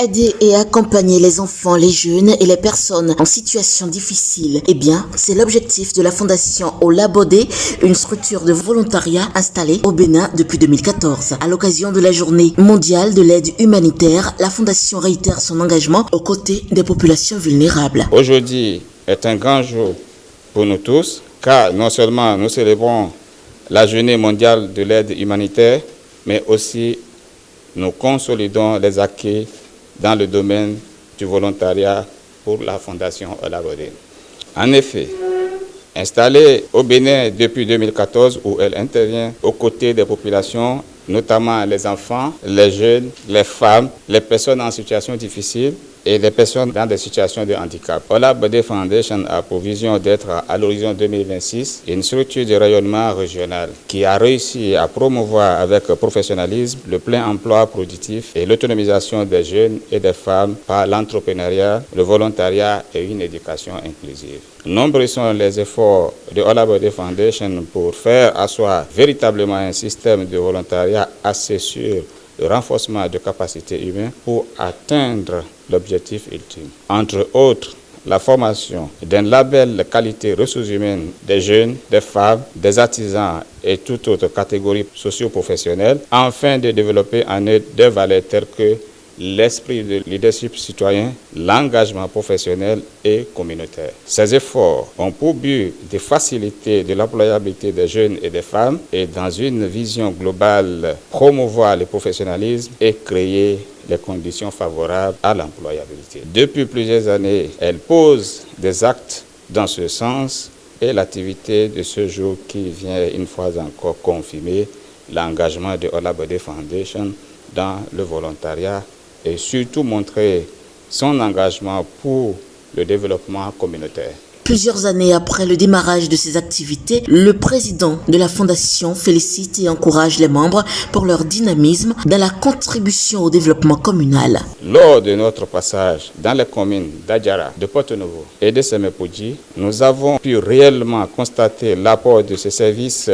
Aider et accompagner les enfants, les jeunes et les personnes en situation difficile. Eh bien, c'est l'objectif de la Fondation Olabode, une structure de volontariat installée au Bénin depuis 2014. À l'occasion de la journée mondiale de l'aide humanitaire, la Fondation réitère son engagement aux côtés des populations vulnérables. Aujourd'hui est un grand jour pour nous tous, car non seulement nous célébrons la journée mondiale de l'aide humanitaire, mais aussi nous consolidons les acquis dans le domaine du volontariat pour la Fondation Olabode. En effet, installée au Bénin depuis 2014, où elle intervient aux côtés des populations, notamment les enfants, les jeunes, les femmes, les personnes en situation difficile et les personnes dans des situations de handicap. Olabode Foundation a pour vision d'être à l'horizon 2026 une structure de rayonnement régional qui a réussi à promouvoir avec professionnalisme le plein emploi productif et l'autonomisation des jeunes et des femmes par l'entrepreneuriat, le volontariat et une éducation inclusive. Nombreux sont les efforts de Olabode Foundation pour faire asseoir véritablement un système de volontariat assez sûr, le renforcement de capacités humaines pour atteindre l'objectif ultime. Entre autres, la formation d'un label qualité ressources humaines des jeunes, des femmes, des artisans et toute autre catégorie socio-professionnelle, afin de développer en eux des valeurs telles que l'esprit de leadership citoyen, l'engagement professionnel et communautaire. Ces efforts ont pour but de faciliter de l'employabilité des jeunes et des femmes et dans une vision globale, promouvoir le professionnalisme et créer les conditions favorables à l'employabilité. Depuis plusieurs années, elle pose des actes dans ce sens et l'activité de ce jour qui vient une fois encore confirmer l'engagement de Olabode Foundation dans le volontariat et surtout montrer son engagement pour le développement communautaire. Plusieurs années après le démarrage de ces activités, le président de la Fondation félicite et encourage les membres pour leur dynamisme dans la contribution au développement communal. Lors de notre passage dans les communes d'Adjara, de Porto-Novo et de Semepoudji, nous avons pu réellement constater l'apport de ces services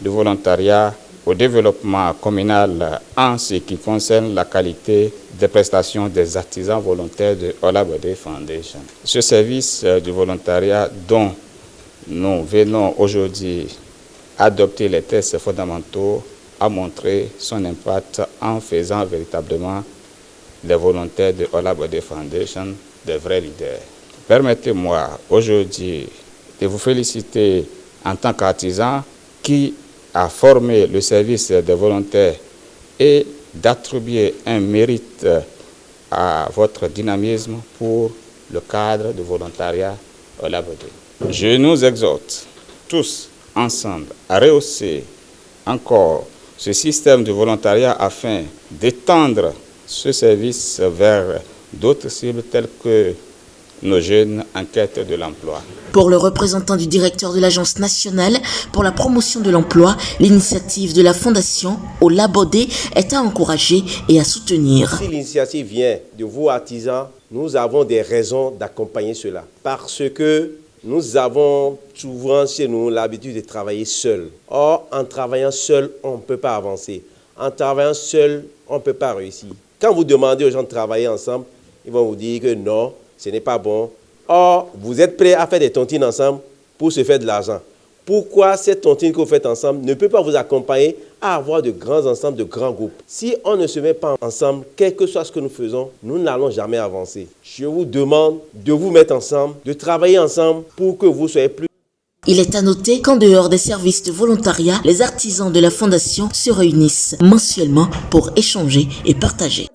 de volontariat au développement communal en ce qui concerne la qualité des prestations des artisans volontaires de Olabode Foundation. Ce service du volontariat dont nous venons aujourd'hui adopter les tests fondamentaux a montré son impact en faisant véritablement les volontaires de Olabode Foundation des vrais leaders. Permettez-moi aujourd'hui de vous féliciter en tant qu'artisan qui a formé le service des volontaires et d'attribuer un mérite à votre dynamisme pour le cadre de volontariat Olabode. Je nous exhorte tous ensemble à rehausser encore ce système de volontariat afin d'étendre ce service vers d'autres cibles telles que nos jeunes en quête de l'emploi. Pour le représentant du directeur de l'Agence nationale pour la promotion de l'emploi, l'initiative de la Fondation Olabode est à encourager et à soutenir. Si l'initiative vient de vous artisans, nous avons des raisons d'accompagner cela. Parce que nous avons souvent chez nous l'habitude de travailler seul. Or, en travaillant seul, on ne peut pas avancer. En travaillant seul, on ne peut pas réussir. Quand vous demandez aux gens de travailler ensemble, ils vont vous dire que non, ce n'est pas bon. Or, vous êtes prêts à faire des tontines ensemble pour se faire de l'argent. Pourquoi cette tontine que vous faites ensemble ne peut pas vous accompagner à avoir de grands ensembles, de grands groupes? Si on ne se met pas ensemble, quel que soit ce que nous faisons, nous n'allons jamais avancer. Je vous demande de vous mettre ensemble, de travailler ensemble pour que vous soyez plus. Il est à noter qu'en dehors des services de volontariat, les artisans de la Fondation se réunissent mensuellement pour échanger et partager.